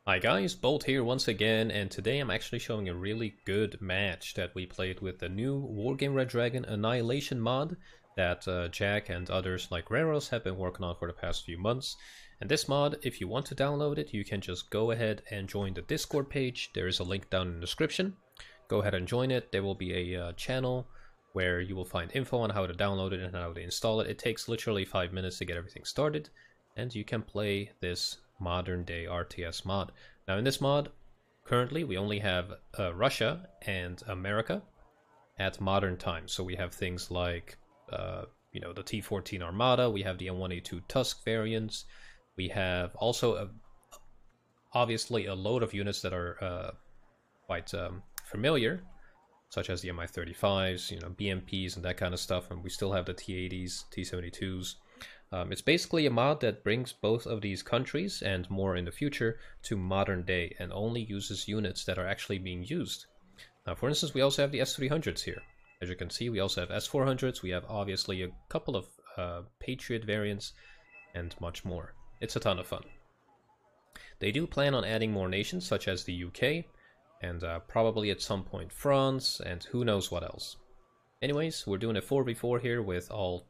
Hi guys, Bolt here once again, and today I'm actually showing a really good match that we played with the new Wargame Red Dragon Annihilation mod that Jack and others like Raros have been working on for the past few months. And this mod, if you want to download it, you can just go ahead and join the Discord page. There is a link down in the description. Go ahead and join it. There will be a channel where you will find info on how to download it and how to install it. It takes literally 5 minutes to get everything started, and you can play this modern day RTS mod. Now in this mod, currently we only have Russia and America at modern times. So we have things like, you know, the T-14 Armada, we have the N1A2 Tusk variants, we have also obviously a load of units that are quite familiar, such as the Mi-35s, you know, BMPs and that kind of stuff, and we still have the T-80s, T-72s. It's basically a mod that brings both of these countries, and more in the future, to modern day, and only uses units that are actually being used. For instance, we also have the S-300s here. As you can see, we also have S-400s, we have obviously a couple of Patriot variants, and much more. It's a ton of fun. They do plan on adding more nations, such as the UK, and probably at some point France, and who knows what else. Anyways, we're doing a 4v4 here with all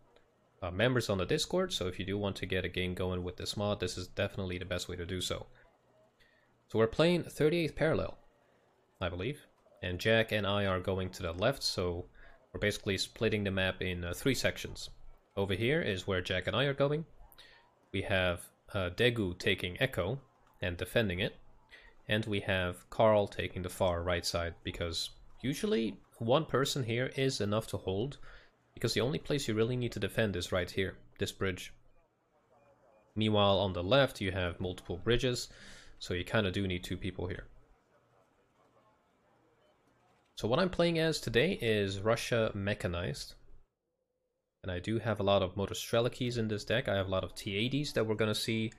members on the Discord, so if you do want to get a game going with this mod, this is definitely the best way to do so. So we're playing 38th parallel, I believe, and Jack and I are going to the left, so we're basically splitting the map in 3 sections. Over here is where Jack and I are going. We have Degu taking Echo and defending it, and we have Carl taking the far right side, because usually one person here is enough to hold, because the only place you really need to defend is right here, this bridge. Meanwhile, on the left you have multiple bridges, so you kind of do need 2 people here. So what I'm playing as today is Russia Mechanized. And I do have a lot of Motostrelakis in this deck. I have a lot of T-80s that we're going to see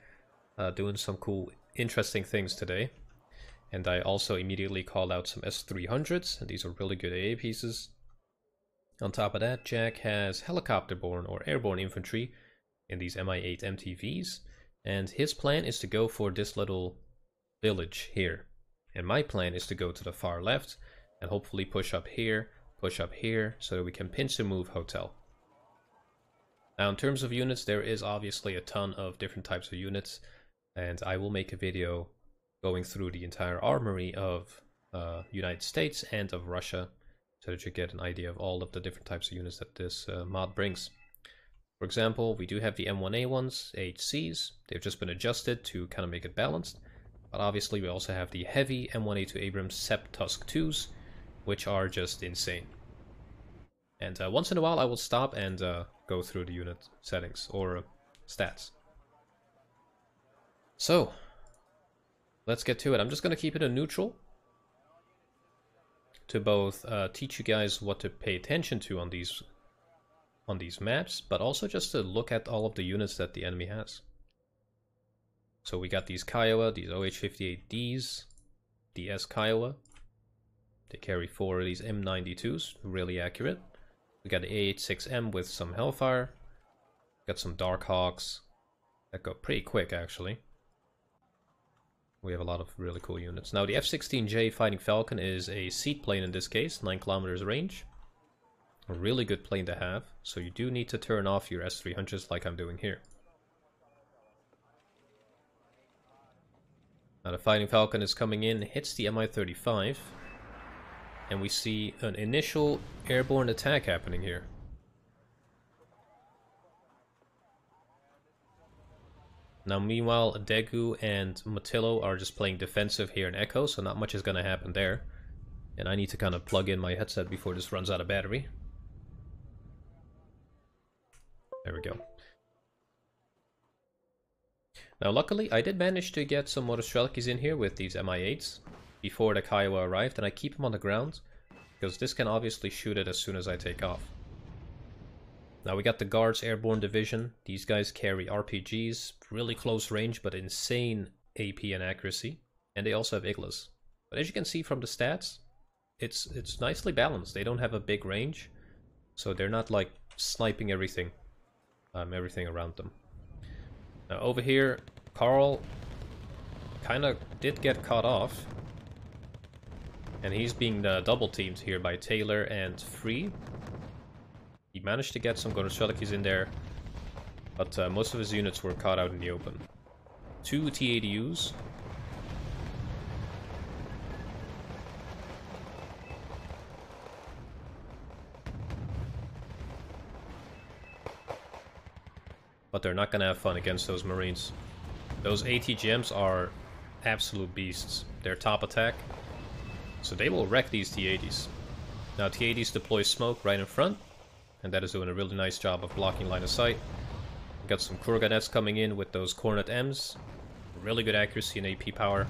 doing some cool, interesting things today. And I also immediately called out some S-300s, and these are really good AA pieces. On top of that, Jack has helicopter-borne or airborne infantry in these Mi-8 MTVs, and his plan is to go for this little village here. And my plan is to go to the far left and hopefully push up here, so that we can pinch and move hotel. Now in terms of units, there is obviously a ton of different types of units, and I will make a video going through the entire armory of United States and of Russia, so that you get an idea of all of the different types of units that this mod brings. For example, we do have the M1A ones, HCs. They've just been adjusted to kind of make it balanced. But obviously we also have the heavy M1A2 Abrams SEP Tusk 2s, which are just insane. And once in a while I will stop and go through the unit settings or stats. So, let's get to it. I'm just going to keep it a neutral, to both teach you guys what to pay attention to on these maps, but also just to look at all of the units that the enemy has. So we got these Kiowa, these OH-58Ds, DS Kiowa. They carry 4 of these M92s, really accurate. We got the A86M with some Hellfire. Got some Darkhawks that go pretty quick, actually. We have a lot of really cool units. Now the F-16J Fighting Falcon is a seat plane in this case, 9 kilometers range. A really good plane to have, so you do need to turn off your S-300s like I'm doing here. Now the Fighting Falcon is coming in, hits the Mi-35, and we see an initial airborne attack happening here. Now meanwhile, Degu and Matillo are just playing defensive here in Echo, so not much is going to happen there. And I need to kind of plug in my headset before this runs out of battery. There we go. Now luckily, I did manage to get some Motostrelakis in here with these Mi-8s before the Kiowa arrived, and I keep them on the ground, because this can obviously shoot it as soon as I take off. Now we got the Guards Airborne Division. These guys carry RPGs, really close range, but insane AP and accuracy. And they also have Iglas. But as you can see from the stats, it's nicely balanced. They don't have a big range, so they're not like sniping everything around them. Now over here, Carl kind of did get caught off. And he's being double teamed here by Taylor and Free. He managed to get some Gonostrelekis in there, but most of his units were caught out in the open. 2 T-80Us. But they're not gonna have fun against those Marines. Those AT-GMs are absolute beasts. They're top attack, so they will wreck these T-80s. Now T-80s deploy smoke right in front, and that is doing a really nice job of blocking line of sight. Got some Kurganets coming in with those Cornet M's. Really good accuracy and AP power.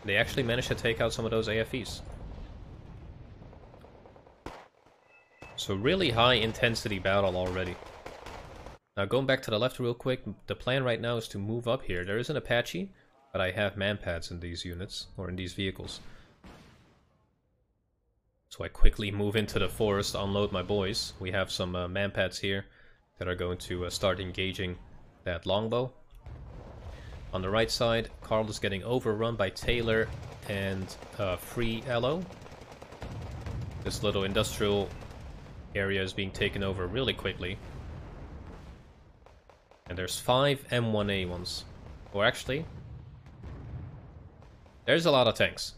They actually managed to take out some of those AFEs. So really high intensity battle already. Now going back to the left real quick, the plan right now is to move up here. There is an Apache, but I have man-pads in these units, or in these vehicles. So I quickly move into the forest, unload my boys. We have some man-pads here that are going to start engaging that longbow. On the right side, Carl is getting overrun by Taylor and Free Elo. This little industrial area is being taken over really quickly. And there's 5 M1A ones. Or actually, there's a lot of tanks.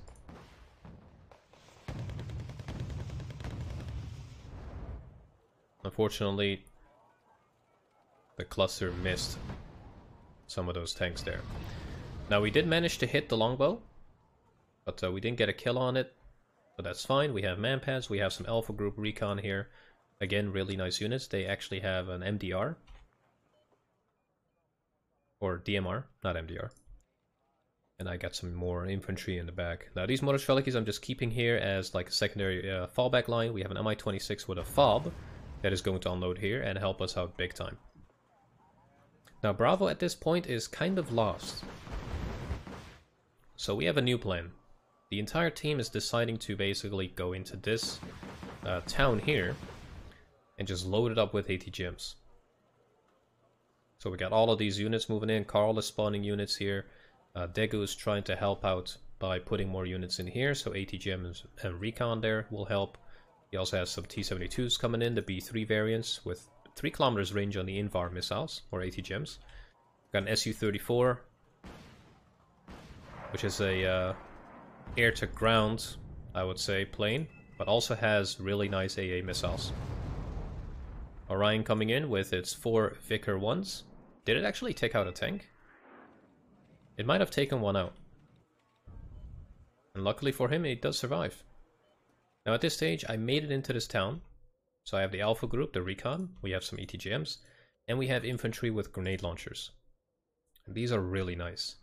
Unfortunately, the cluster missed some of those tanks there. Now we did manage to hit the longbow, but we didn't get a kill on it. But that's fine. We have man-pads, we have some Alpha Group Recon here. Again, really nice units. They actually have an MDR. Or DMR, not MDR. And I got some more infantry in the back. Now these Motorstrelekis I'm just keeping here as like a secondary fallback line. We have an Mi-26 with a FOB that is going to unload here and help us out big time. Now Bravo at this point is kind of lost. So we have a new plan. The entire team is deciding to basically go into this town here and just load it up with AT-GMs. So we got all of these units moving in. Carl is spawning units here. Degu is trying to help out by putting more units in here. So AT-GM and Recon there will help. He also has some T-72s coming in, the B3 variants with 3 kilometers range on the Invar missiles, or AT-GMs. Got an Su-34, which is a air-to-ground, I would say, plane, but also has really nice AA missiles. Orion coming in with its 4 Vickr 1s. Did it actually take out a tank? It might have taken one out. And luckily for him, it does survive. Now at this stage, I made it into this town. So I have the Alpha Group, the Recon, we have some AT-GMs, and we have infantry with grenade launchers. And these are really nice.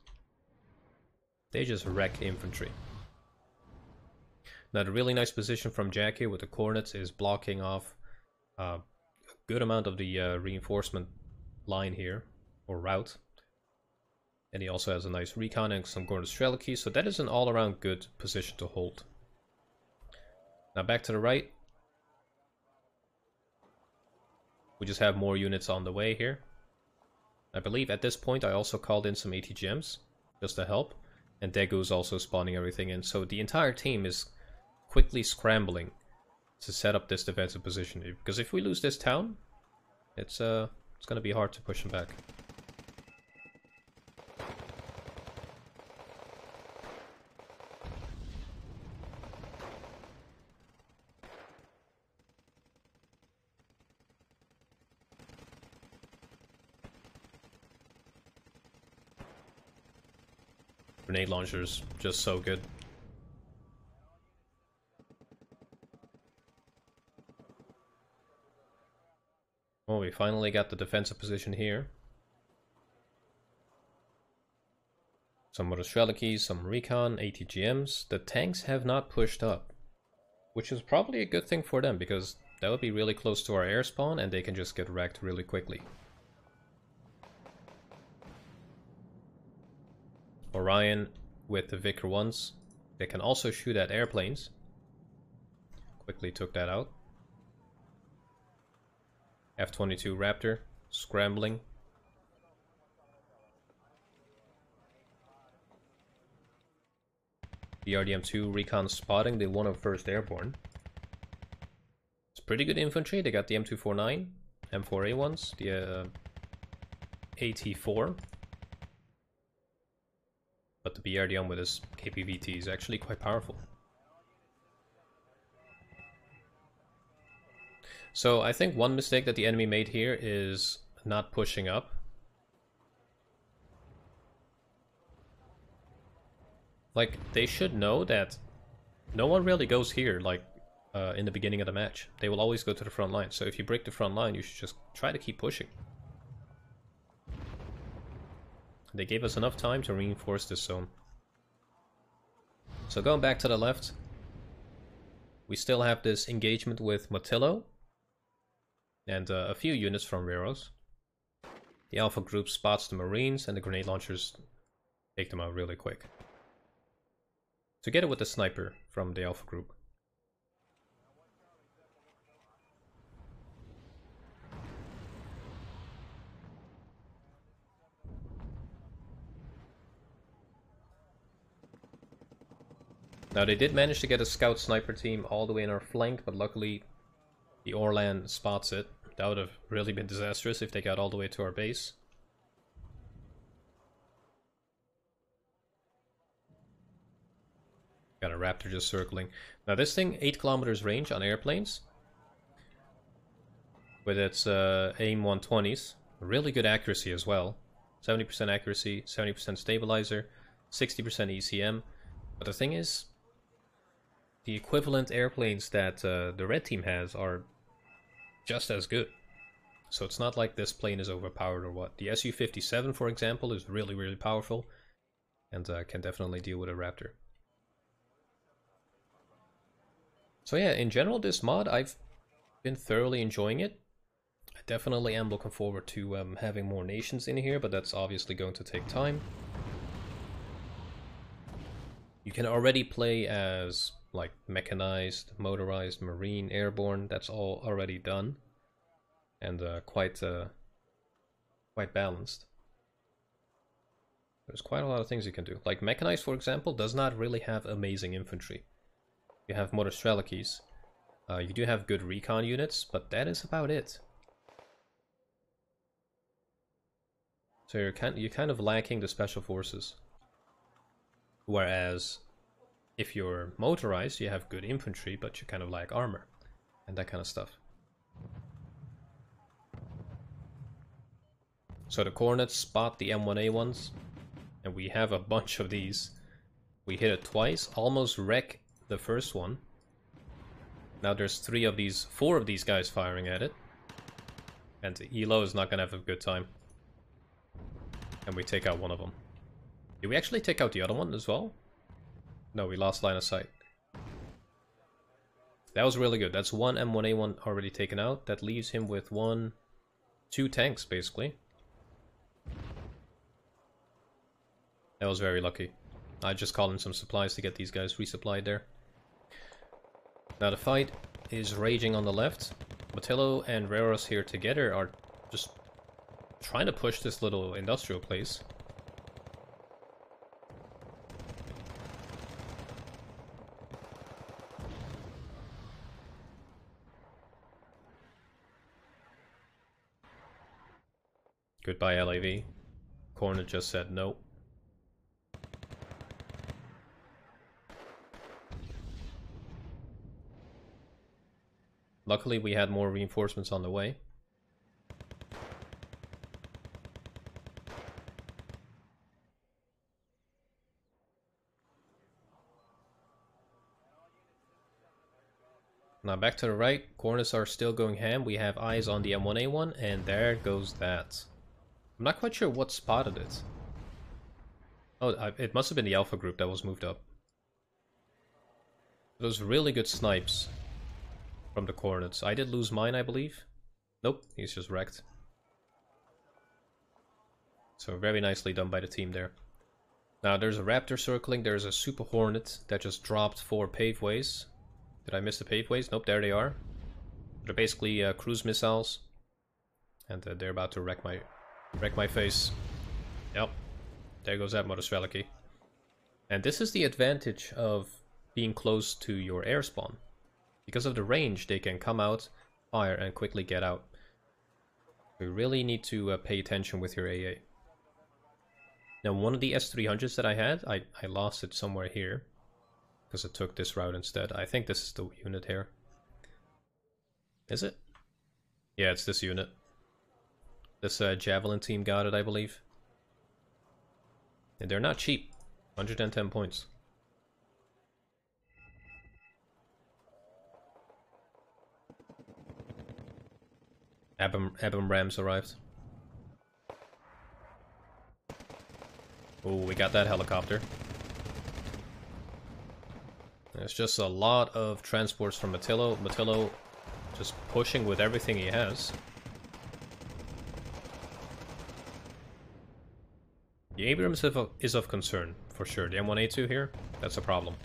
They just wreck infantry. Now the really nice position from Jack here with the Cornets is blocking off a good amount of the reinforcement line here, or route. And he also has a nice Recon and some Gonostrelekis, so that is an all-around good position to hold. Now back to the right. We just have more units on the way here. I believe at this point I also called in some AT-GMs just to help. And Degu is also spawning everything in. So the entire team is quickly scrambling to set up this defensive position. Because if we lose this town, it's going to be hard to push them back. Grenade launchers, just so good. Well, we finally got the defensive position here. Some Motorstrelekis, some Recon, AT-GMs. The tanks have not pushed up, which is probably a good thing for them, because that would be really close to our air spawn and they can just get wrecked really quickly. Orion with the Vickr 1s. They can also shoot at airplanes. Quickly took that out. F-22 Raptor scrambling. BRDM2 recon spotting the 101st Airborne. It's pretty good infantry. They got the M249, M4A1s, the AT4. But the BRDM with his KPVT is actually quite powerful. So I think one mistake that the enemy made here is not pushing up. Like, they should know that no one really goes here, like, in the beginning of the match. They will always go to the front line. So if you break the front line, you should just try to keep pushing. They gave us enough time to reinforce this zone. So going back to the left, we still have this engagement with Motillo and a few units from Reros. The Alpha group spots the Marines and the grenade launchers take them out really quick. Together with the sniper from the Alpha group. Now they did manage to get a scout sniper team all the way in our flank, but luckily the Orlan spots it. That would have really been disastrous if they got all the way to our base. Got a Raptor just circling. Now this thing, 8 kilometers range on airplanes. With its AIM 120s. Really good accuracy as well. 70% accuracy, 70% stabilizer, 60% ECM. But the thing is, the equivalent airplanes that the red team has are just as good. So it's not like this plane is overpowered or what. The Su-57, for example, is really, really powerful. And can definitely deal with a Raptor. So yeah, in general, this mod, I've been thoroughly enjoying it. I definitely am looking forward to having more nations in here, but that's obviously going to take time. You can already play as like mechanized, motorized, marine, airborne. That's all already done, and quite balanced. There's quite a lot of things you can do. Like mechanized, for example, does not really have amazing infantry. You have motor Strelikies. You do have good recon units, but that is about it. So you're kind of lacking the special forces. Whereas, if you're motorized, you have good infantry, but you kind of lack armor. And that kind of stuff. So the Cornets spot the M1A1s. And we have a bunch of these. We hit it twice, almost wreck the first one. Now there's 4 of these guys firing at it. And Elo is not gonna have a good time. And we take out one of them. Did we actually take out the other one as well? No, we lost line of sight. That was really good. That's one M1A1 already taken out. That leaves him with 2 tanks, basically. That was very lucky. I just called in some supplies to get these guys resupplied there. Now the fight is raging on the left. Motillo and Reros here together are just trying to push this little industrial place. Goodbye, LAV. Cornet just said no. Luckily, we had more reinforcements on the way. Now back to the right, Cornets are still going ham. We have eyes on the M1A1, and there goes that. I'm not quite sure what spotted it. Oh, it must have been the Alpha group that was moved up. Those really good snipes from the Cornets. I did lose mine, I believe. Nope, he's just wrecked. So very nicely done by the team there. Now there's a Raptor circling, there's a Super Hornet that just dropped 4 paveways. Did I miss the paveways? Nope, there they are. They're basically cruise missiles. And they're about to wreck my face. Yep. There goes that Motor Streliki. And this is the advantage of being close to your air spawn. Because of the range, they can come out, fire, and quickly get out. You really need to pay attention with your AA. Now, one of the S300s that I had, I lost it somewhere here. Because it took this route instead. I think this is the unit here. Is it? Yeah, it's this unit. This Javelin team got it, I believe. And they're not cheap. 110 points. Abam Rams arrived. Oh, we got that helicopter. There's just a lot of transports from Matillo. Matillo just pushing with everything he has. The Abrams is of concern, for sure. The M1A2 here, that's a problem.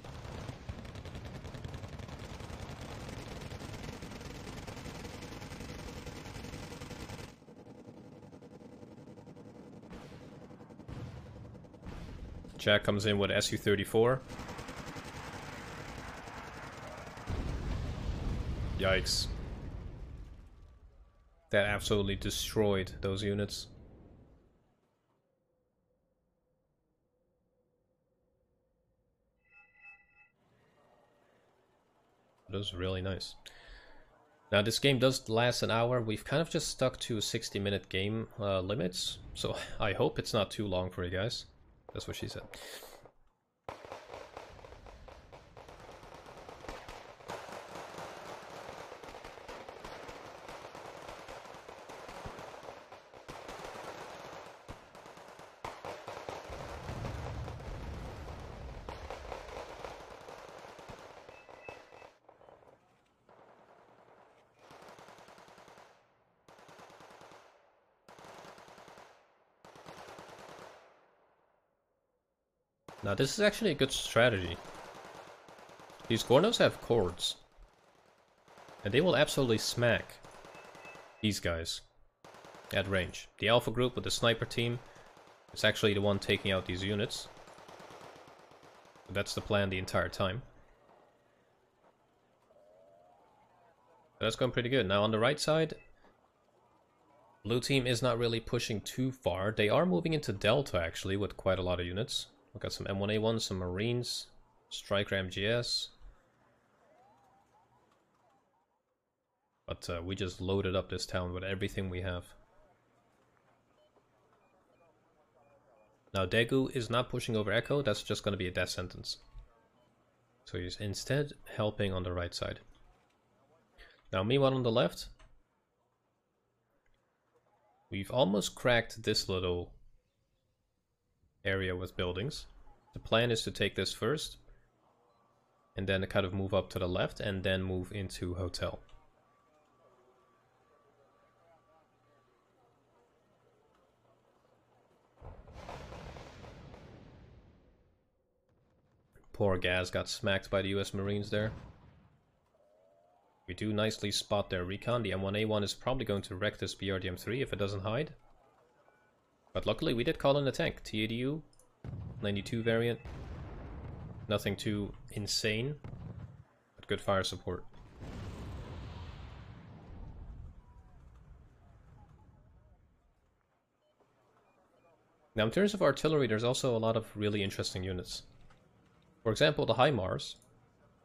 Jack comes in with Su-34. Yikes. That absolutely destroyed those units. That was really nice. Now this game does last an hour. We've kind of just stuck to 60-minute game limits, so I hope it's not too long for you guys. That's what she said. Now this is actually a good strategy. These Gornos have cords. And they will absolutely smack these guys at range. The Alpha group with the sniper team is actually the one taking out these units. That's the plan the entire time. That's going pretty good. Now on the right side, blue team is not really pushing too far. They are moving into Delta actually with quite a lot of units. We've got some M1A1, some Marines, Striker MGS. But we just loaded up this town with everything we have. Now Daegu is not pushing over Echo, that's just going to be a death sentence. So he's instead helping on the right side. Now meanwhile on the left, we've almost cracked this little area with buildings. The plan is to take this first, and then kind of move up to the left, and then move into hotel. Poor Gaz got smacked by the US Marines there. We do nicely spot their recon. The M1A1 is probably going to wreck this BRDM3 if it doesn't hide. But luckily we did call in a tank. TADU, 92 variant. Nothing too insane, but good fire support. Now in terms of artillery, there's also a lot of really interesting units. For example, the HIMARS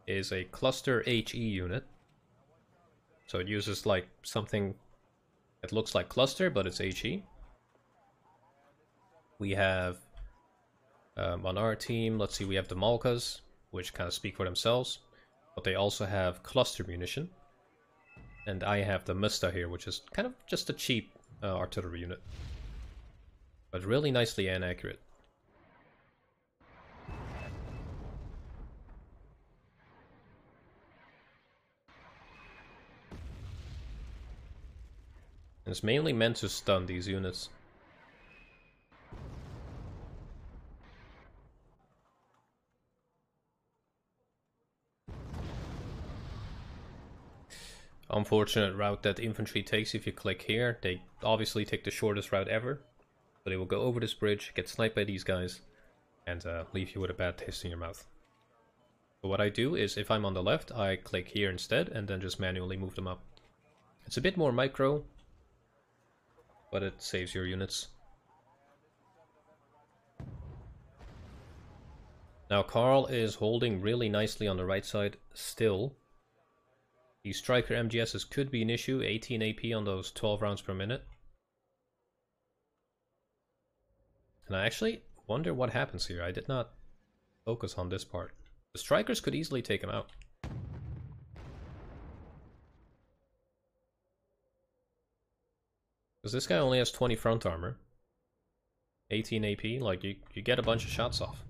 is a cluster HE unit. So it uses like something that looks like cluster, but it's HE. We have, on our team, let's see, we have the Malkas, which kind of speak for themselves. But they also have cluster munition. And I have the Musta here, which is kind of just a cheap artillery unit. But really nicely and accurate. And it's mainly meant to stun these units. Unfortunate route that infantry takes. If you click here, they obviously take the shortest route ever. But they will go over this bridge, get sniped by these guys, and leave you with a bad taste in your mouth. But what I do is, if I'm on the left, I click here instead, and then just manually move them up. It's a bit more micro, but it saves your units. Now Carl is holding really nicely on the right side still. The Striker MGSs could be an issue, 18 AP on those 12 rounds per minute. And I actually wonder what happens here. I did not focus on this part. The Strikers could easily take him out. Because this guy only has 20 front armor. 18 AP, like you get a bunch of shots off.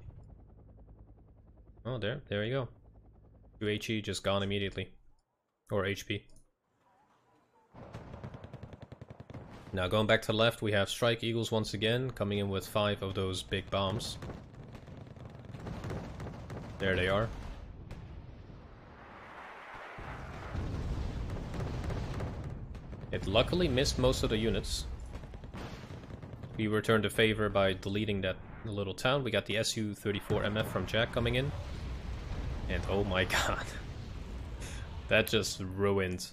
Oh, there you go. 2 HE just gone immediately. Or HP. Now going back to the left, we have Strike Eagles once again, coming in with 5 of those big bombs. There they are. It luckily missed most of the units. We returned the favor by deleting that little town. We got the Su-34MF from Jack coming in. And oh my god. That just ruined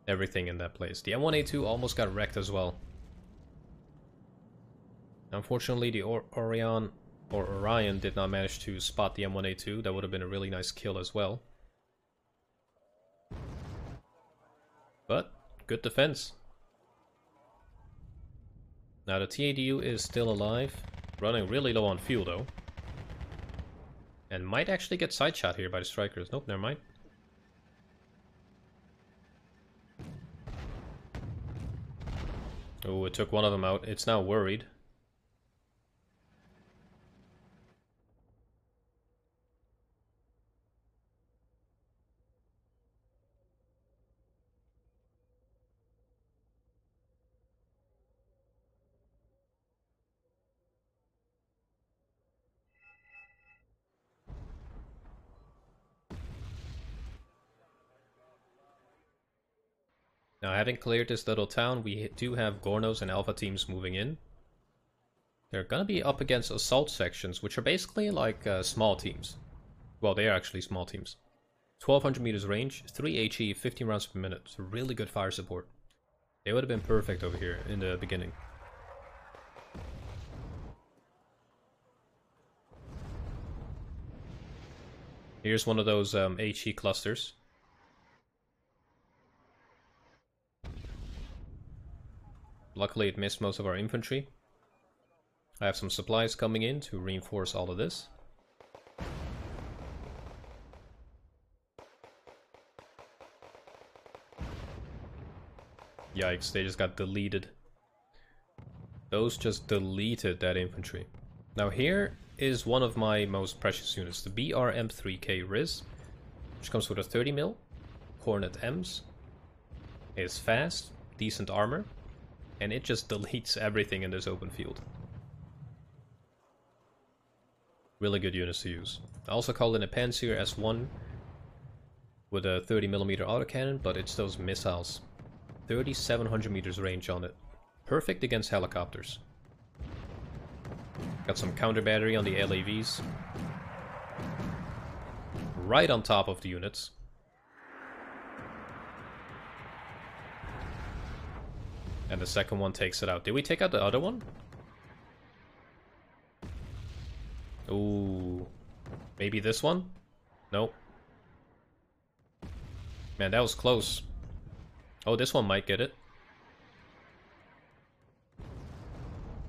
everything in that place. The M1A2 almost got wrecked as well. Unfortunately, the Orion did not manage to spot the M1A2. That would have been a really nice kill as well. But good defense. Now the TADU is still alive, running really low on fuel though. And might actually get side shot here by the Strikers. Nope, never mind. Oh, it took one of them out. It's now worried. Now, having cleared this little town, we do have Gornos and Alpha teams moving in. They're gonna be up against assault sections, which are basically like small teams. Well, they are actually small teams. 1200 meters range, 3 HE, 15 rounds per minute. So really good fire support. They would have been perfect over here in the beginning. Here's one of those HE clusters. Luckily it missed most of our infantry. I have some supplies coming in to reinforce all of this. Yikes, they just got deleted. Those just deleted that infantry. Now here is one of my most precious units, the BRM3K Riz, which comes with a 30 mil, Hornet Ms, is fast, decent armor, and it just deletes everything in this open field. Really good units to use. I also called in a Panzer S1 with a 30mm autocannon, but it's those missiles. 3700 meters range on it. Perfect against helicopters. Got some counter battery on the LAVs. Right on top of the units. And the second one takes it out. Did we take out the other one? Ooh. Maybe this one? Nope. Man, that was close. Oh, this one might get it.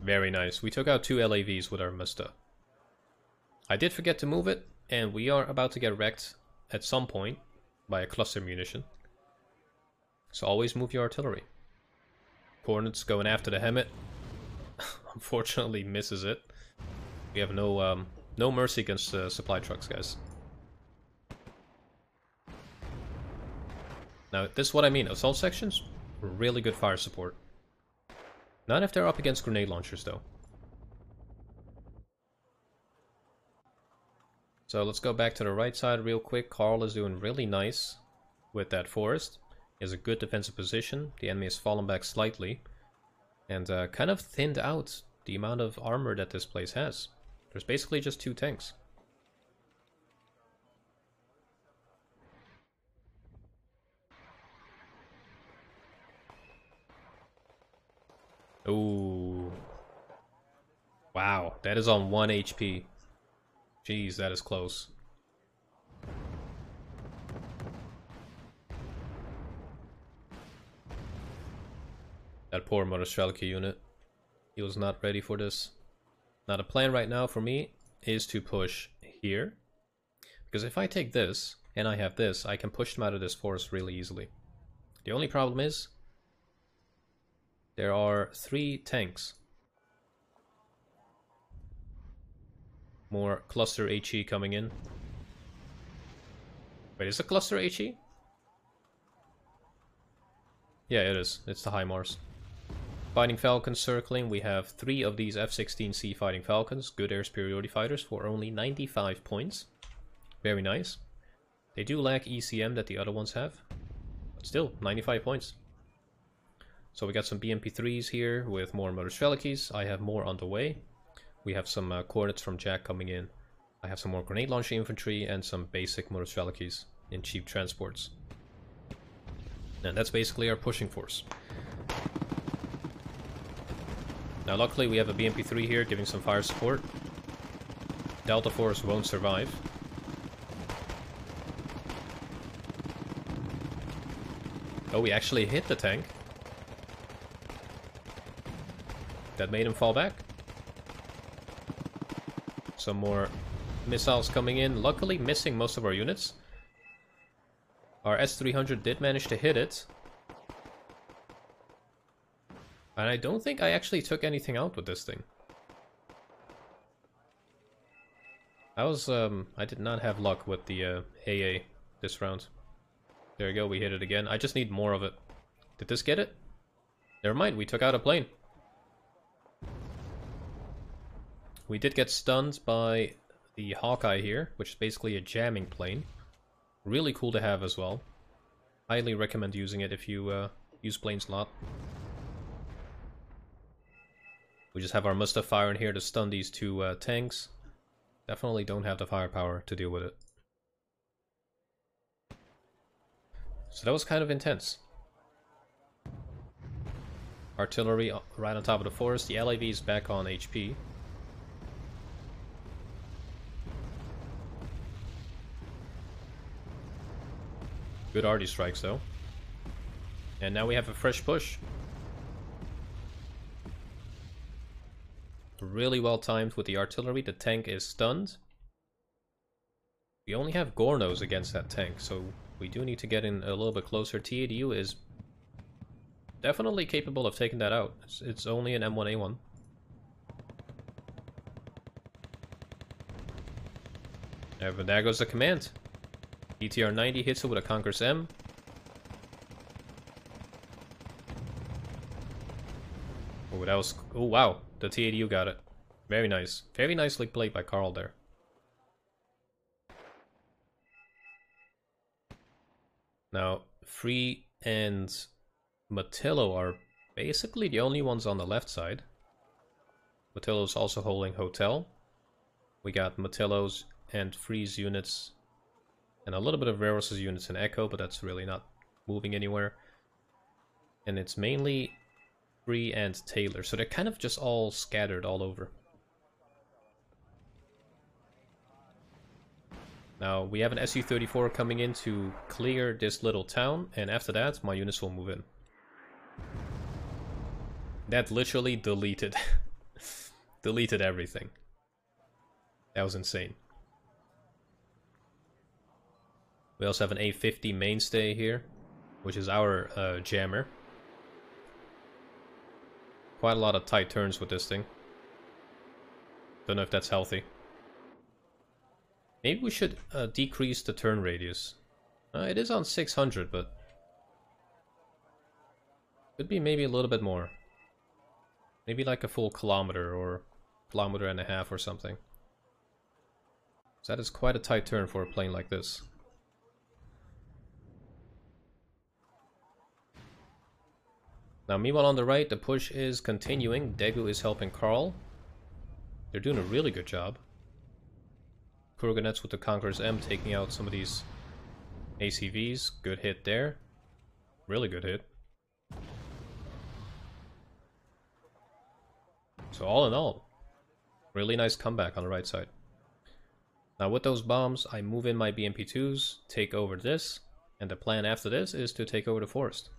Very nice. We took out 2 LAVs with our Musta. I did forget to move it, and we are about to get wrecked at some point by a cluster munition. So always move your artillery. Hornets going after the Hemmet. Unfortunately misses it. We have no mercy against supply trucks, guys. Now, this is what I mean. Assault sections, really good fire support. Not if they're up against grenade launchers, though. So let's go back to the right side real quick. Carl is doing really nice with that forest. He has a good defensive position. The enemy has fallen back slightly. And kind of thinned out the amount of armor that this place has. There's basically just 2 tanks. Ooh. Wow, that is on 1 HP. Jeez, that is close. That poor Motorstrelke unit. He was not ready for this. Now the plan right now for me is to push here. Because if I take this, and I have this, I can push them out of this forest really easily. The only problem is, there are 3 tanks. More cluster HE coming in. Wait, is it cluster HE? Yeah, it is. It's the HIMARS. Fighting Falcons circling. We have 3 of these F-16C Fighting Falcons, good air superiority fighters, for only 95 points. Very nice. They do lack ECM that the other ones have, but still, 95 points. So we got some BMP3s here with more Motorstrelkes. I have more on the way. We have some coordinates from Jack coming in. I have some more grenade launcher infantry and some basic Motorstrelkes in cheap transports. And that's basically our pushing force. Now luckily we have a BMP3 here giving some fire support. Delta Force won't survive. Oh, we actually hit the tank. That made him fall back. Some more missiles coming in. Luckily missing most of our units. Our S-300 did manage to hit it. And I don't think I actually took anything out with this thing. I did not have luck with the AA this round. There we go, we hit it again. I just need more of it. Did this get it? Never mind, we took out a plane. We did get stunned by the Hawkeye here, which is basically a jamming plane. Really cool to have as well. Highly recommend using it if you use planes a lot. We just have our Mustaf fire in here to stun these 2 tanks. Definitely don't have the firepower to deal with it. So that was kind of intense. Artillery right on top of the forest. The LAV is back on HP. Good arty strikes though. And now we have a fresh push. Really well timed with the artillery. The tank is stunned. We only have Gornos against that tank, so we do need to get in a little bit closer. TADU is definitely capable of taking that out. It's only an M1A1. But there goes the command. ETR 90 hits it with a Conqueror's M. Oh, that was... Oh, wow. The TADU got it. Very nice. Very nicely played by Carl there. Now, Free and Matillo are basically the only ones on the left side. Matillo's also holding Hotel. We got Matillo's and Free's units. And a little bit of Raros's units in Echo, but that's really not moving anywhere. And it's mainly Free and Taylor, so they're kind of just all scattered all over. Now we have an Su-34 coming in to clear this little town, and after that my units will move in. That literally deleted deleted everything. That was insane. We also have an A50 mainstay here, which is our jammer. Quite a lot of tight turns with this thing. Don't know if that's healthy. Maybe we should decrease the turn radius. It is on 600, but could be maybe a little bit more. Maybe like a full kilometer or kilometer and a half or something. So that is quite a tight turn for a plane like this. Now meanwhile on the right, the push is continuing. Daegu is helping Carl. They're doing a really good job. Kurganets with the Conqueror's M taking out some of these ACVs. Good hit there. Really good hit. So all in all, really nice comeback on the right side. Now with those bombs, I move in my BMP2s, take over this, and the plan after this is to take over the forest.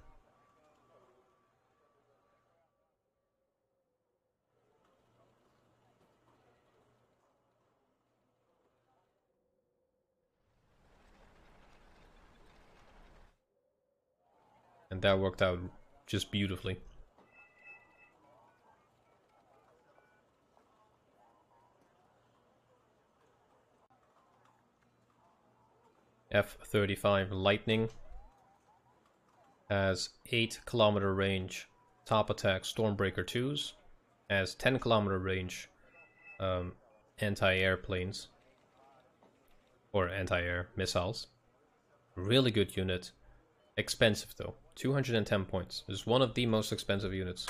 And that worked out just beautifully. F-35 Lightning has 8-kilometer range top attack Stormbreaker 2s, has 10-kilometer range anti-airplanes, or anti-air missiles. Really good unit. Expensive though, 210 points. It's one of the most expensive units.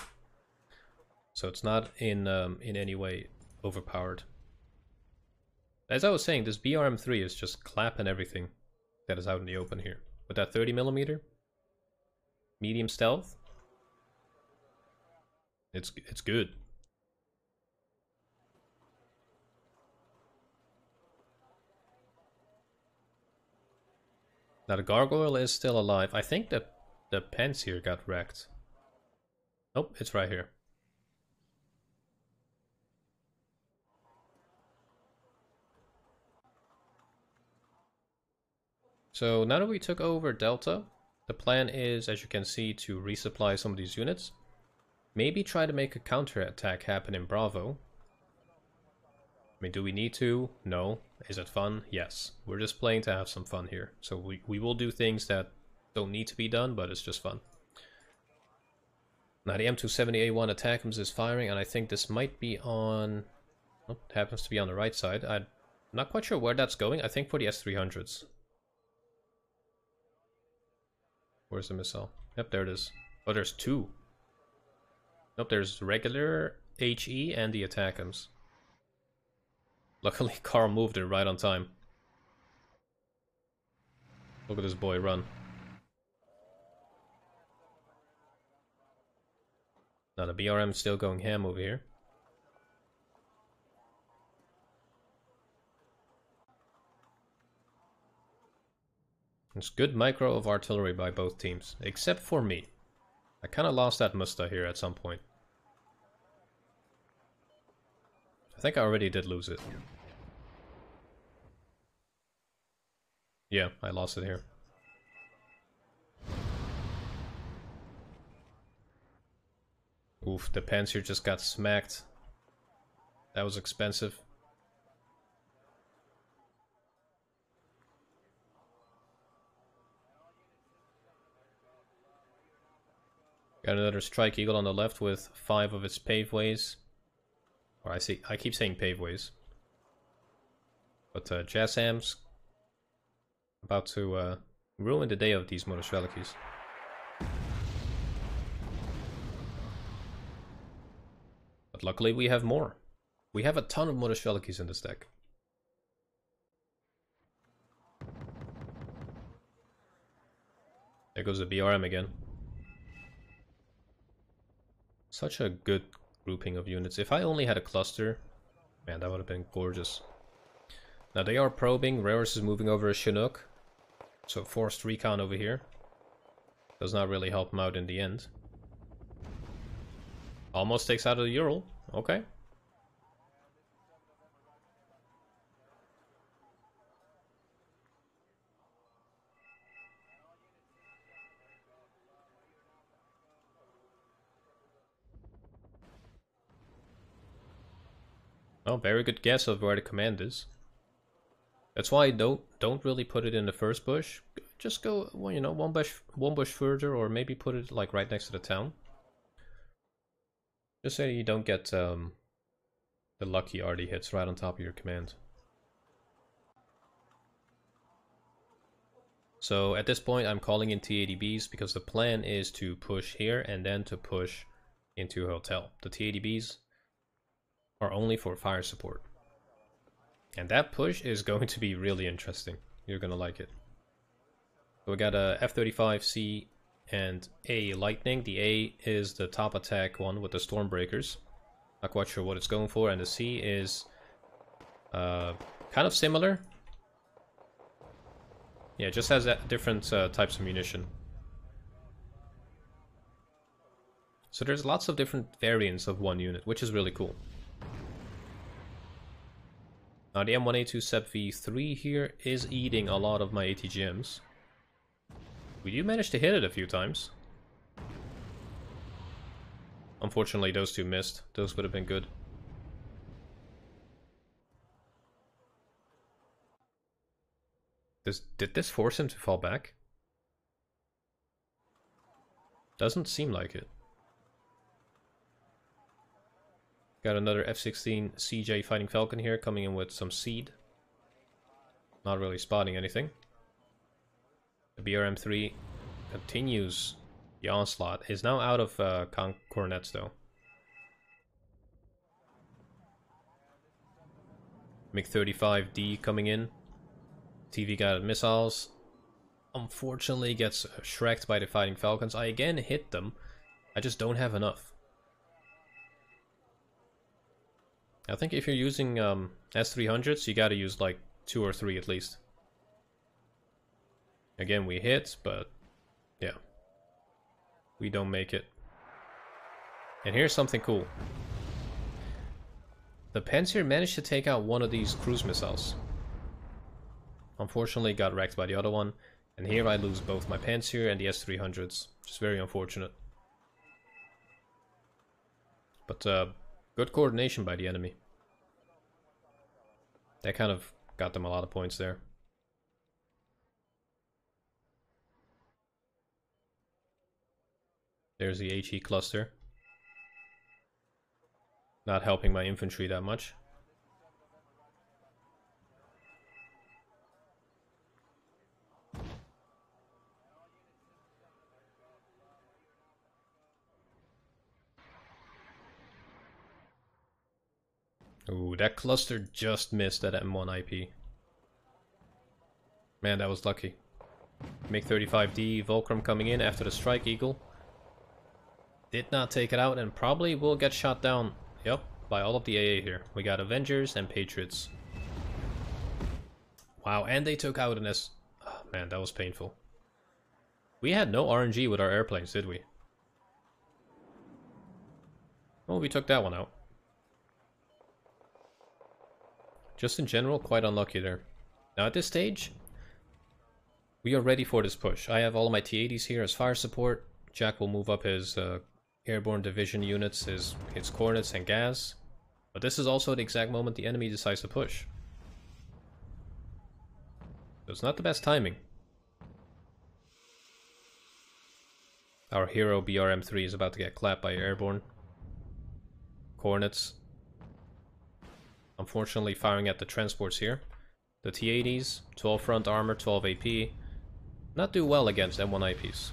So it's not in any way overpowered. As I was saying, this BRM3 is just clapping everything that is out in the open here. With that 30mm, medium stealth, it's good. Now the gargoyle is still alive. I think that the pens here got wrecked. Nope, it's right here. So now that we took over Delta, the plan is, as you can see, to resupply some of these units. Maybe try to make a counter-attack happen in Bravo. I mean, do we need to? No. Is it fun? Yes. We're just playing to have some fun here. So we will do things that don't need to be done, but it's just fun. Now the M270A1 ATACMS is firing, and I think this might be on... Oh, it happens to be on the right side. I'm not quite sure where that's going. I think for the S300s. Where's the missile? Yep, there it is. Oh, there's two. Nope, there's regular HE and the ATACMS. Luckily, Carl moved it right on time. Look at this boy run. Now the BRM is still going ham over here. It's good micro of artillery by both teams, except for me. I kind of lost that musta here at some point. I think I already did lose it. Yeah, I lost it here. Oof, the Panzer just got smacked. That was expensive. Got another Strike Eagle on the left with 5 of its paveways. Or I keep saying paveways. But Jassam's about to ruin the day of these Motostrelakis. But luckily we have more. We have a ton of Motostrelakis in this deck. There goes the BRM again. Such a good grouping of units. If I only had a cluster, man, that would have been gorgeous. Now they are probing. Rarus is moving over a Chinook. So forced recon over here. Does not really help him out in the end. Almost takes out of the Ural. Okay. Oh, very good guess of where the command is. That's why I don't really put it in the first bush. Just go, well, you know, one bush further, or maybe put it like right next to the town. Just so you don't get the lucky RD hits right on top of your command. So at this point I'm calling in T80Bs because the plan is to push here and then to push into a hotel. The T80Bs are only for fire support. And that push is going to be really interesting. You're gonna like it. So we got a F-35C and A Lightning. The A is the top attack one with the Stormbreakers. Not quite sure what it's going for. And the C is kind of similar. Yeah, it just has different types of munition. So there's lots of different variants of one unit, which is really cool. Now the M1A2 Sep V3 here is eating a lot of my ATGMs. We do manage to hit it a few times. Unfortunately those two missed. Those would have been good. Did this force him to fall back? Doesn't seem like it. Got another F-16 CJ Fighting Falcon here, coming in with some seed. Not really spotting anything. The BRM-3 continues the onslaught. Is now out of cornets though. MiG-35D coming in. TV guided missiles. Unfortunately gets shreked by the Fighting Falcons. I again hit them. I just don't have enough. I think if you're using S300s, you gotta use like 2 or 3 at least. Again, we hit, but yeah. We don't make it. And here's something cool. The Panzer managed to take out one of these cruise missiles. Unfortunately, got wrecked by the other one. And here I lose both my Panzer and the S300s. Just very unfortunate. But good coordination by the enemy. That kind of got them a lot of points there. There's the HE cluster. Not helping my infantry that much. Ooh, that cluster just missed that M1 IP. Man, that was lucky. MiG-35D, Volcrum coming in after the Strike Eagle. Did not take it out and probably will get shot down, yep, by all of the AA here. We got Avengers and Patriots. Wow, and they took out an S... Oh, man, that was painful. We had no RNG with our airplanes, did we? Well, we took that one out. Just in general, quite unlucky there. Now at this stage, we are ready for this push. I have all of my T-80s here as fire support. Jack will move up his airborne division units, his cornets and gas. But this is also the exact moment the enemy decides to push. So it's not the best timing. Our hero BRM-3 is about to get clapped by airborne. Cornets. Unfortunately firing at the transports here. The T-80s, 12 front armor, 12 AP. Not do well against M1 IPs.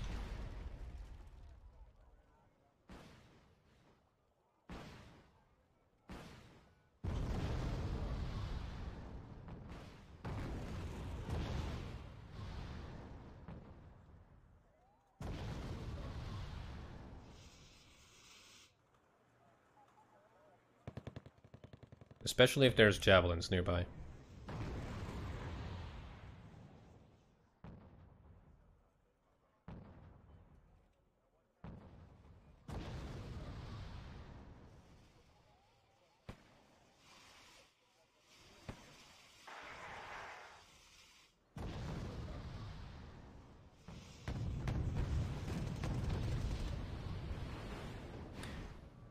Especially if there's javelins nearby.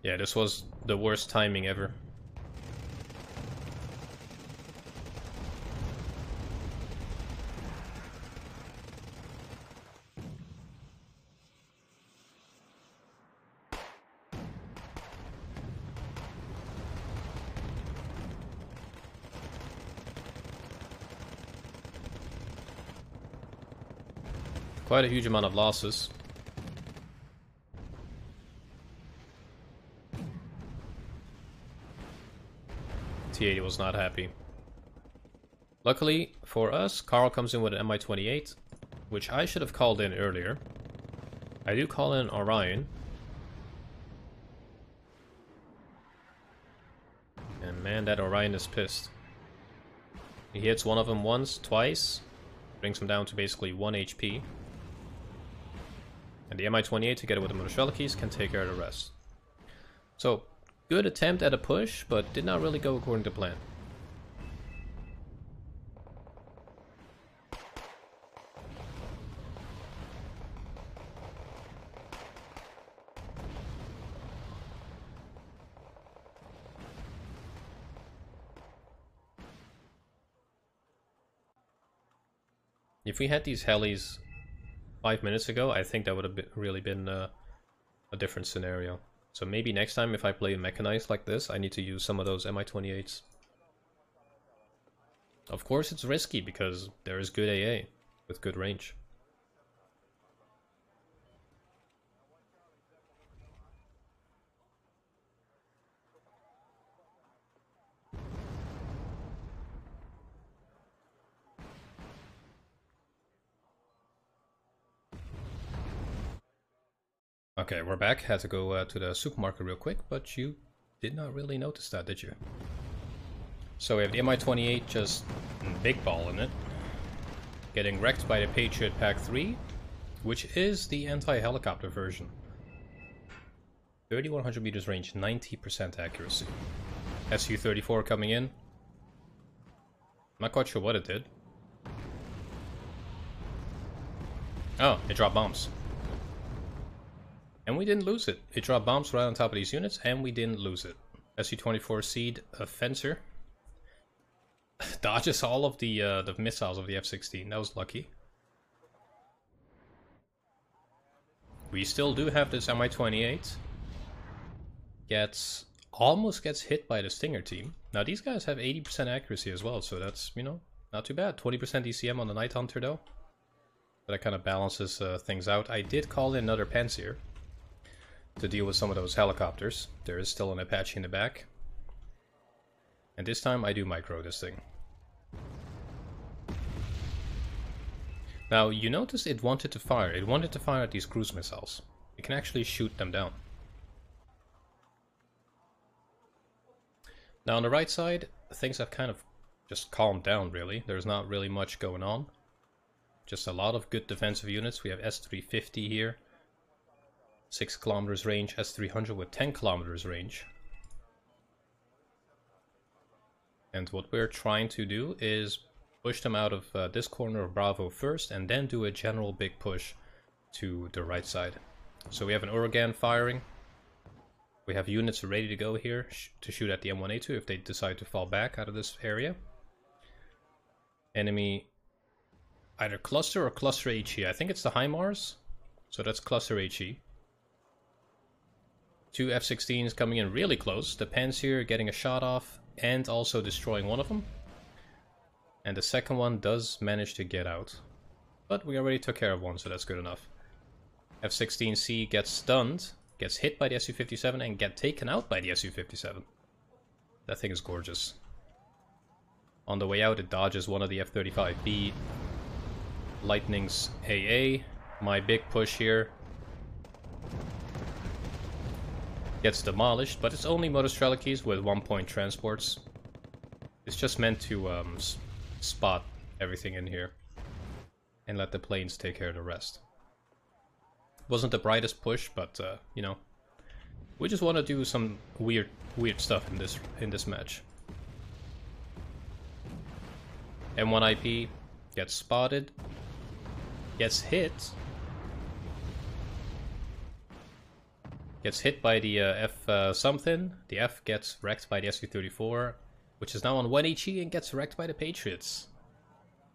Yeah, this was the worst timing ever. Quite a huge amount of losses. T-80 was not happy. Luckily for us, Carl comes in with an MI28, which I should have called in earlier. I do call in Orion. And man, that Orion is pissed. He hits one of them once, twice, brings him down to basically 1 HP. And the MI28, together with the Motor keys, can take care of the rest. So, good attempt at a push, but did not really go according to plan. If we had these helis 5 minutes ago, I think that would have really been a different scenario. So maybe next time if I play mechanized like this, I need to use some of those MI28s. Of course it's risky because there is good AA with good range. Okay, we're back. Had to go to the supermarket real quick, but you did not really notice that, did you? So we have the MI28 just big ball in it. Getting wrecked by the Patriot Pack 3, which is the anti-helicopter version. 3100 meters range, 90% accuracy. Su-34 coming in. Not quite sure what it did. Oh, it dropped bombs. And we didn't lose it. It dropped bombs right on top of these units, and we didn't lose it. Su-24 Seed, a fencer. Dodges all of the missiles of the F-16. That was lucky. We still do have this Mi-28. Almost gets hit by the Stinger team. Now these guys have 80% accuracy as well, so that's, you know, not too bad. 20% DCM on the Night Hunter though. But that kind of balances things out. I did call in another Panzer to deal with some of those helicopters. There is still an Apache in the back. And this time I do micro this thing. Now you notice it wanted to fire. It wanted to fire at these cruise missiles. You can actually shoot them down. Now on the right side, things have kind of just calmed down really. There's not really much going on. Just a lot of good defensive units. We have S-350 here. 6 kilometers range, S-300 with 10 kilometers range. And what we're trying to do is push them out of this corner of Bravo first, and then do a general big push to the right side. So we have an Uragan firing. We have units ready to go here to shoot at the M1A2 if they decide to fall back out of this area. Enemy either cluster or cluster HE. I think it's the HIMARS, so that's cluster HE. 2 F-16s coming in really close. The Panzer getting a shot off and also destroying one of them. And the second one does manage to get out. But we already took care of one, so that's good enough. F-16C gets stunned, gets hit by the Su-57 and get taken out by the Su-57. That thing is gorgeous. On the way out it dodges one of the F-35B. Lightning's AA. My big push here gets demolished, but it's only motor keys with 1-point transports. It's just meant to spot everything in here and let the planes take care of the rest. Wasn't the brightest push, but you know, we just want to do some weird stuff in this match. M1 IP gets spotted, gets hit. Gets hit by the F something. The F gets wrecked by the Su-34, which is now on 1 HE and gets wrecked by the Patriots.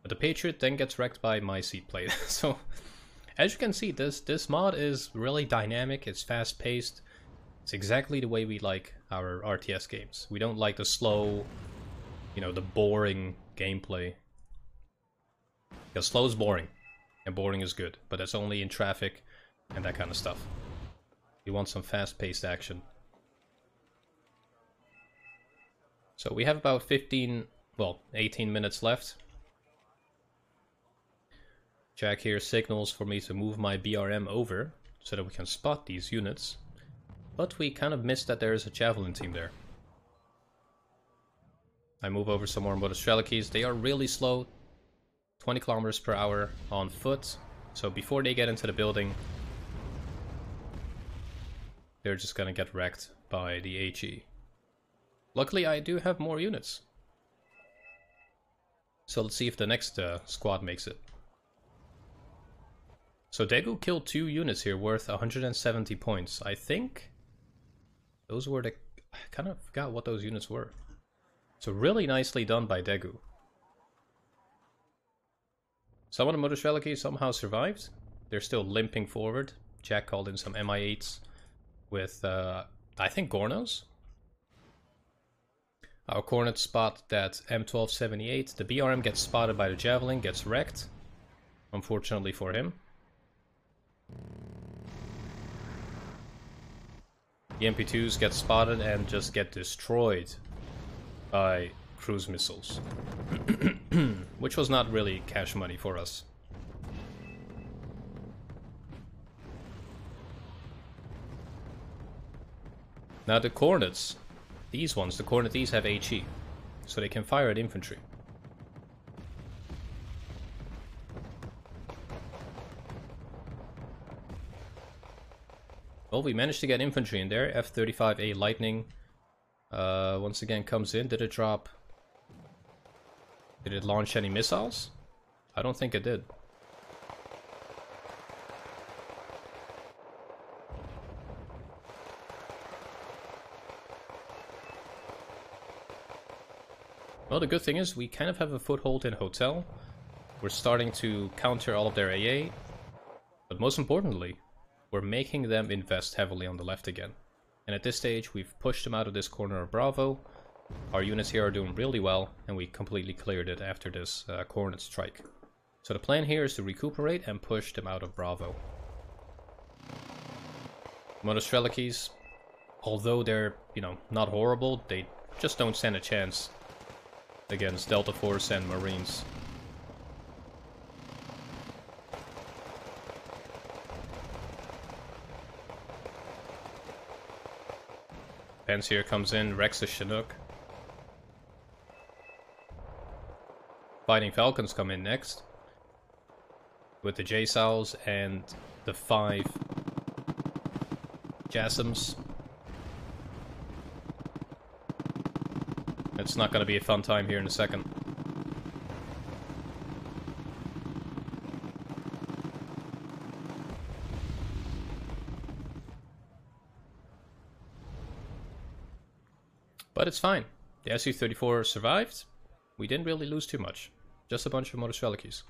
But the Patriot then gets wrecked by my seat plate. So, as you can see, this mod is really dynamic. It's fast-paced. It's exactly the way we like our RTS games. We don't like the slow, you know, the boring gameplay. Because slow is boring, and boring is good. But that's only in traffic and that kind of stuff. You want some fast-paced action. So we have about 15 well, 18 minutes left. Jack here signals for me to move my BRM over so that we can spot these units. But we kind of missed that there is a Javelin team there. I move over some more Motostrelakis. They are really slow. 20 kilometers per hour on foot. So before they get into the building, they're just gonna get wrecked by the HE. Luckily, I do have more units. So let's see if the next squad makes it. So Daegu killed 2 units here worth 170 points. I think those were the... I kind of forgot what those units were. So really nicely done by Daegu. Some of the Motostrelaki somehow survived. They're still limping forward. Jack called in some MI8s with, I think, Gornos. Our Cornet spot that M1278. The BRM gets spotted by the Javelin, gets wrecked. Unfortunately for him. The MP2s get spotted and just get destroyed by cruise missiles. Which was not really cash money for us. Now the Cornets, these ones, the Corneties have HE, so they can fire at infantry. Well, we managed to get infantry in there. F-35A Lightning once again comes in. Did it drop? Did it launch any missiles? I don't think it did. Well, the good thing is we kind of have a foothold in Hotel. We're starting to counter all of their AA. But most importantly, we're making them invest heavily on the left again. And at this stage, we've pushed them out of this corner of Bravo. Our units here are doing really well, and we completely cleared it after this Cornet strike. So the plan here is to recuperate and push them out of Bravo. Monostrelakis, although they're, you know, not horrible, they just don't stand a chance against Delta Force and Marines. Pence here comes in, wrecks the Chinook. Fighting Falcons come in next. With the J-Sows and the 5 Jasms. It's not going to be a fun time here in a second. But it's fine. The Su-34 survived. We didn't really lose too much. Just a bunch of Motostrelakis.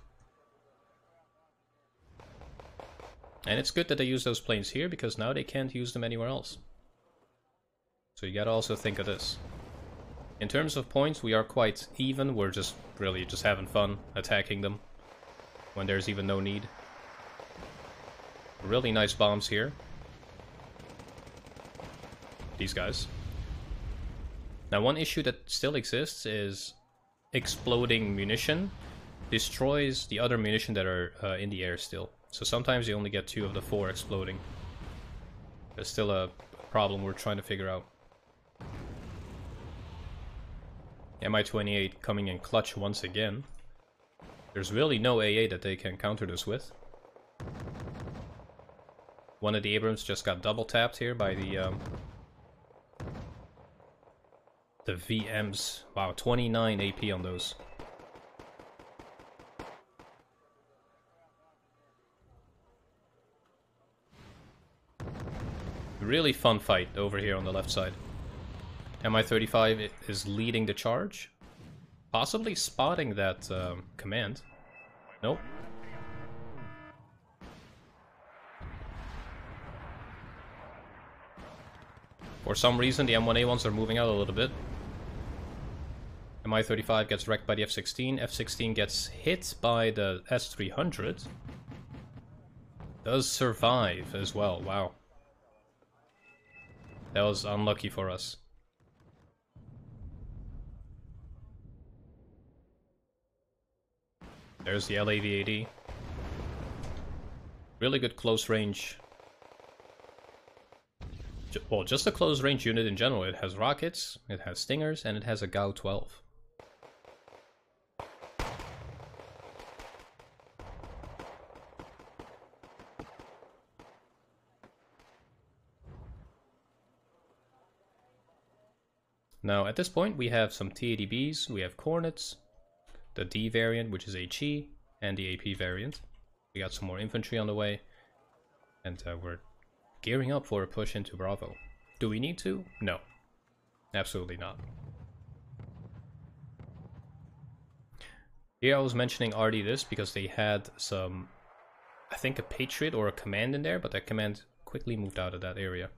And it's good that they use those planes here, because now they can't use them anywhere else. So you gotta also think of this. In terms of points, we are quite even. We're just really just having fun attacking them when there's even no need. Really nice bombs here. These guys. Now, one issue that still exists is exploding munition destroys the other munition that are in the air still. So sometimes you only get 2 of the 4 exploding. There's still a problem we're trying to figure out. Mi-28 coming in clutch once again. There's really no AA that they can counter this with. One of the Abrams just got double tapped here by the VMs. Wow, 29 AP on those. Really fun fight over here on the left side. Mi-35 is leading the charge. Possibly spotting that command. Nope. For some reason, the M1A1s are moving out a little bit. Mi-35 gets wrecked by the F-16. F-16 gets hit by the S-300. Does survive as well. Wow. That was unlucky for us. There's the LAV-AD. Really good close range. Well, just a close range unit in general. It has rockets, it has stingers, and it has a Gao 12. Now, at this point, we have some TADBs, we have Cornets, the D variant, which is HE, and the AP variant. We got some more infantry on the way, and we're gearing up for a push into Bravo. Do we need to? No. Absolutely not. Here I was mentioning already this because they had some, I think a Patriot or a command in there, but that command quickly moved out of that area.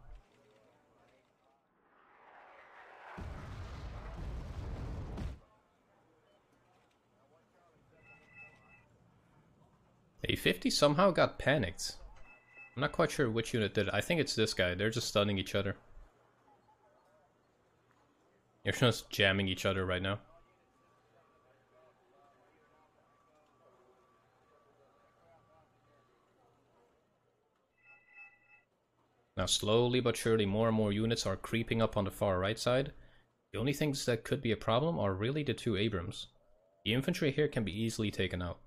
A50 somehow got panicked. I'm not quite sure which unit did it. I think it's this guy. They're just stunning each other. They're just jamming each other right now. Now slowly but surely more and more units are creeping up on the far right side. The only things that could be a problem are really the two Abrams. The infantry here can be easily taken out.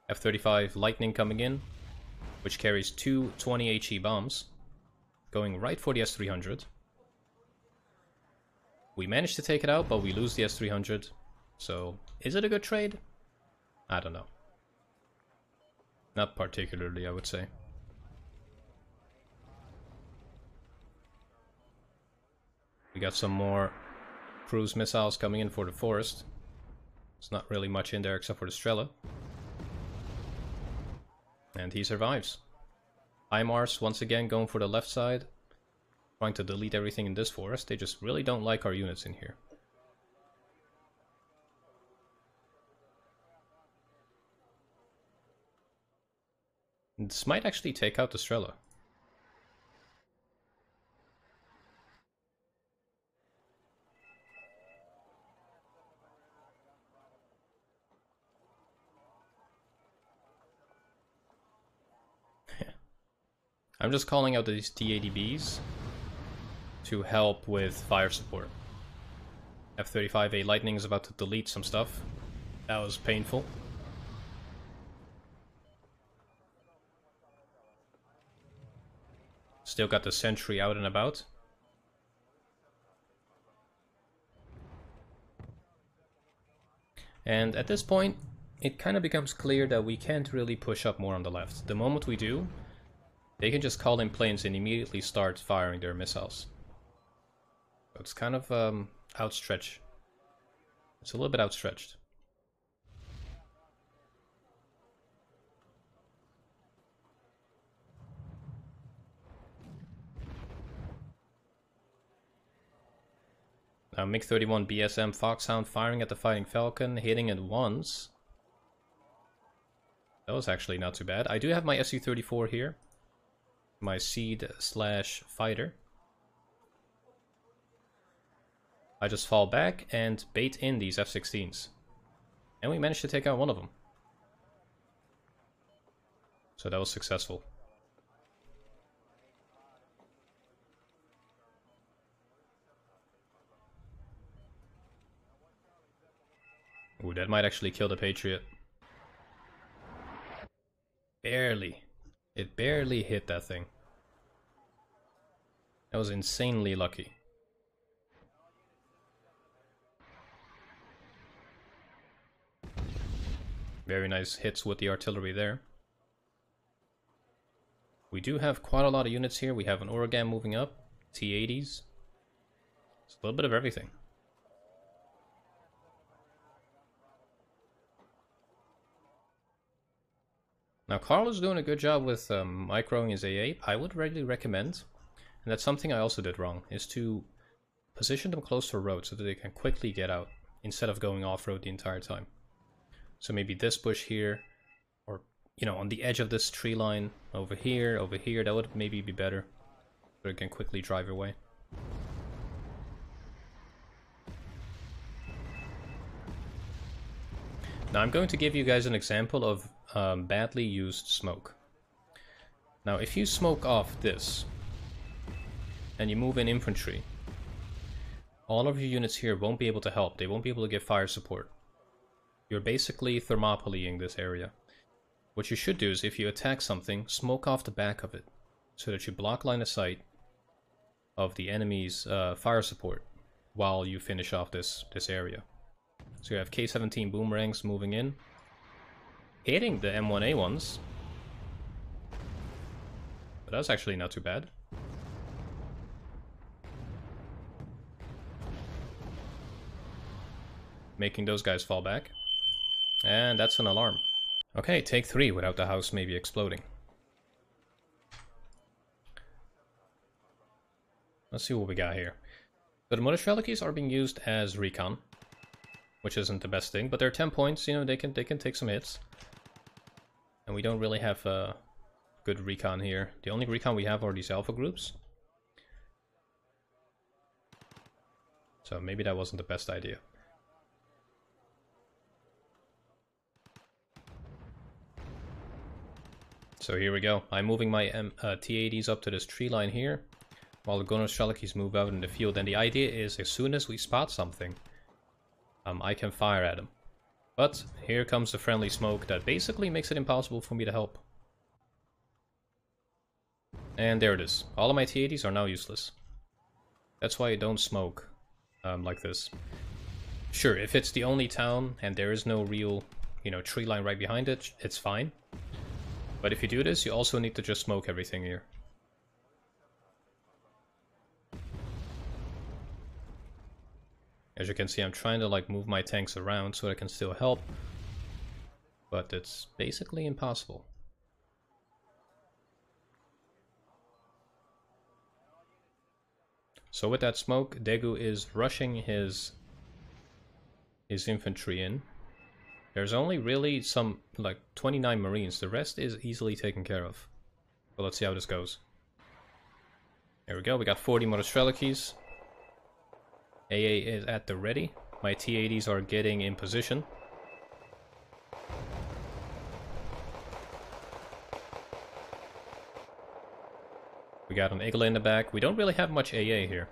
F-35 Lightning coming in, which carries two 20 HE bombs, going right for the S-300. We managed to take it out, but we lose the S-300. So, is it a good trade? I don't know. Not particularly, I would say. We got some more cruise missiles coming in for the forest. There's not really much in there except for the Strela. And he survives. HIMARS once again going for the left side, trying to delete everything in this forest. They just really don't like our units in here. This might actually take out the Strela. I'm just calling out these TADBs to help with fire support. F-35A Lightning is about to delete some stuff. That was painful. Still got the sentry out and about. And at this point, it kind of becomes clear that we can't really push up more on the left. The moment we do, they can just call in planes and immediately start firing their missiles. So it's kind of outstretched. It's a little bit outstretched. Now MiG-31 BSM Foxhound firing at the Fighting Falcon, hitting it once. That was actually not too bad. I do have my Su-34 here. My Seed/Fighter. I just fall back and bait in these F-16s. And we managed to take out one of them. So that was successful. Ooh, that might actually kill the Patriot. Barely. It barely hit that thing. That was insanely lucky. Very nice hits with the artillery there. We do have quite a lot of units here. We have an Wargame moving up, T-80s. It's a little bit of everything. Now Carl is doing a good job with microing his A8. I would really recommend, and that's something I also did wrong, is to position them close to a road so that they can quickly get out instead of going off-road the entire time. So maybe this bush here, or, you know, on the edge of this tree line, over here, that would maybe be better. So it can quickly drive away. Now I'm going to give you guys an example of badly used smoke. Now if you smoke off this, and you move in infantry, all of your units here won't be able to help. They won't be able to give fire support. You're basically thermopolying this area. What you should do is, if you attack something, smoke off the back of it, so that you block line of sight of the enemy's fire support while you finish off this area. So you have K-17 boomerangs moving in, hitting the M1A ones. But that's actually not too bad. Making those guys fall back. And that's an alarm. Okay, take 3 without the house maybe exploding. Let's see what we got here. So the Motherstrelikies are being used as recon, which isn't the best thing, but they're 10 points, you know, they can take some hits. And we don't really have good recon here. The only recon we have are these alpha groups. So maybe that wasn't the best idea. So here we go. I'm moving my T-80s up to this tree line here, while the Motherstrelikies move out in the field. And the idea is, as soon as we spot something, I can fire at them. But here comes the friendly smoke that basically makes it impossible for me to help. And there it is. All of my T-80s are now useless. That's why I don't smoke like this. Sure, if it's the only town and there is no real, you know, tree line right behind it, it's fine. But if you do this, you also need to just smoke everything here. As you can see, I'm trying to like move my tanks around so I can still help. But it's basically impossible. So with that smoke, Daegu is rushing his infantry in. There's only really some, like, 29 Marines. The rest is easily taken care of. But let's see how this goes. There we go, we got 40 Motherstrelikies. AA is at the ready. My T-80s are getting in position. We got an Eagle in the back. We don't really have much AA here.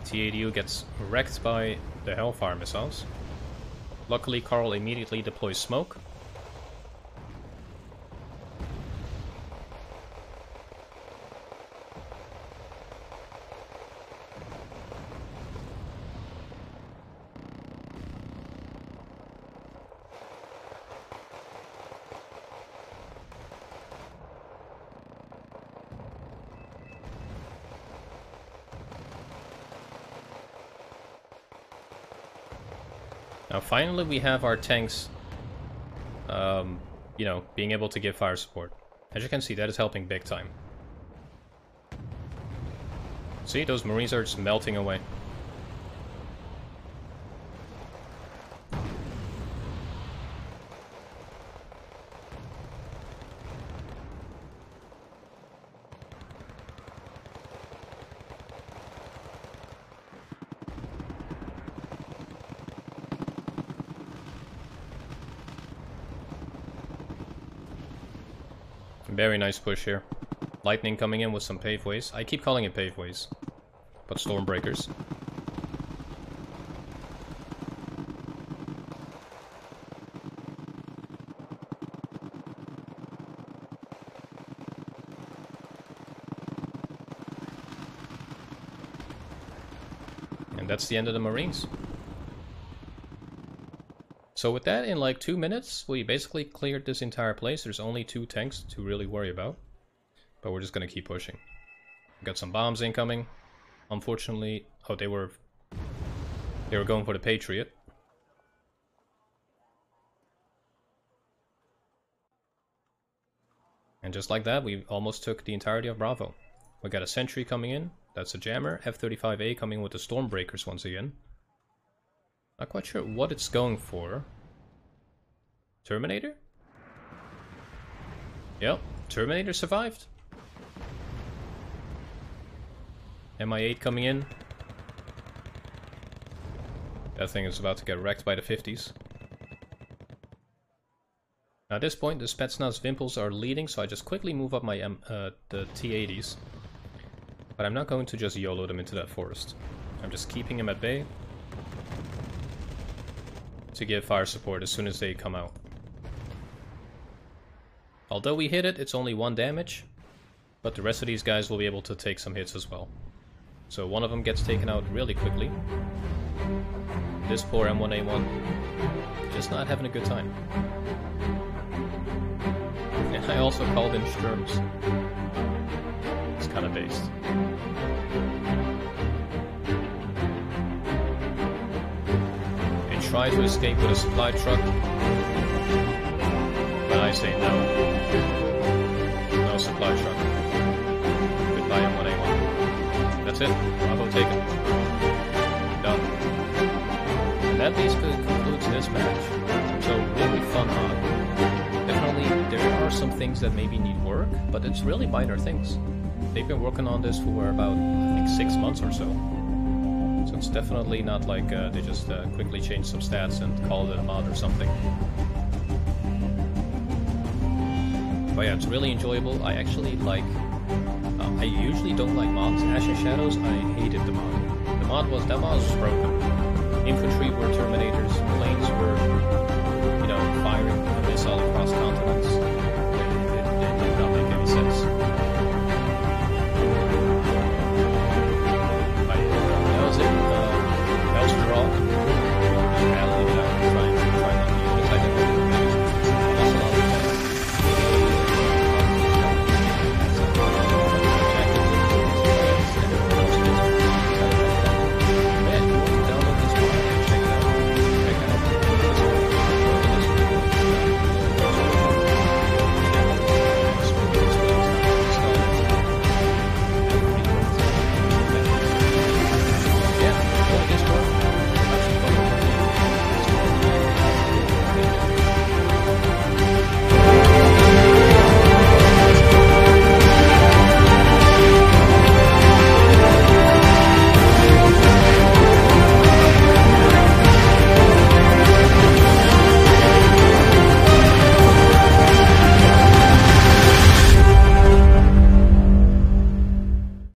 T-80U gets wrecked by the Hellfire missiles. Luckily, Carl immediately deploys smoke. Now finally we have our tanks, you know, being able to give fire support. As you can see, that is helping big time. See, those Marines are just melting away. Very nice push here. Lightning coming in with some paveways. I keep calling it paveways, but stormbreakers. And that's the end of the Marines. So with that, in like 2 minutes, we basically cleared this entire place. There's only 2 tanks to really worry about. But we're just gonna keep pushing. We've got some bombs incoming. Unfortunately... Oh, they were going for the Patriot. And just like that, we almost took the entirety of Bravo. We got a sentry coming in. That's a jammer. F-35A coming with the Stormbreakers once again. Not quite sure what it's going for. Terminator? Yep, Terminator survived. Mi-8 coming in. That thing is about to get wrecked by the 50s. Now at this point, the Spetsnaz Wimpels are leading, so I just quickly move up my the T80s. But I'm not going to just YOLO them into that forest. I'm just keeping them at bay to give fire support as soon as they come out. Although we hit it, it's only 1 damage, but the rest of these guys will be able to take some hits as well. So one of them gets taken out really quickly. This poor M1A1 just not having a good time. And I also called in Sturms. It's kind of based. They try to escape with a supply truck, but I say no. No supply truck. Goodbye M1A1. That's it. Bravo taken. Done. And that basically concludes this match. So really fun mod. Definitely there are some things that maybe need work, but it's really minor things. They've been working on this for about, I think, 6 months or so. So it's definitely not like they just quickly changed some stats and called it a mod or something. But yeah, it's really enjoyable. I actually like... I usually don't like mods. Ash and Shadows, I hated the mod. That mod was broken. Infantry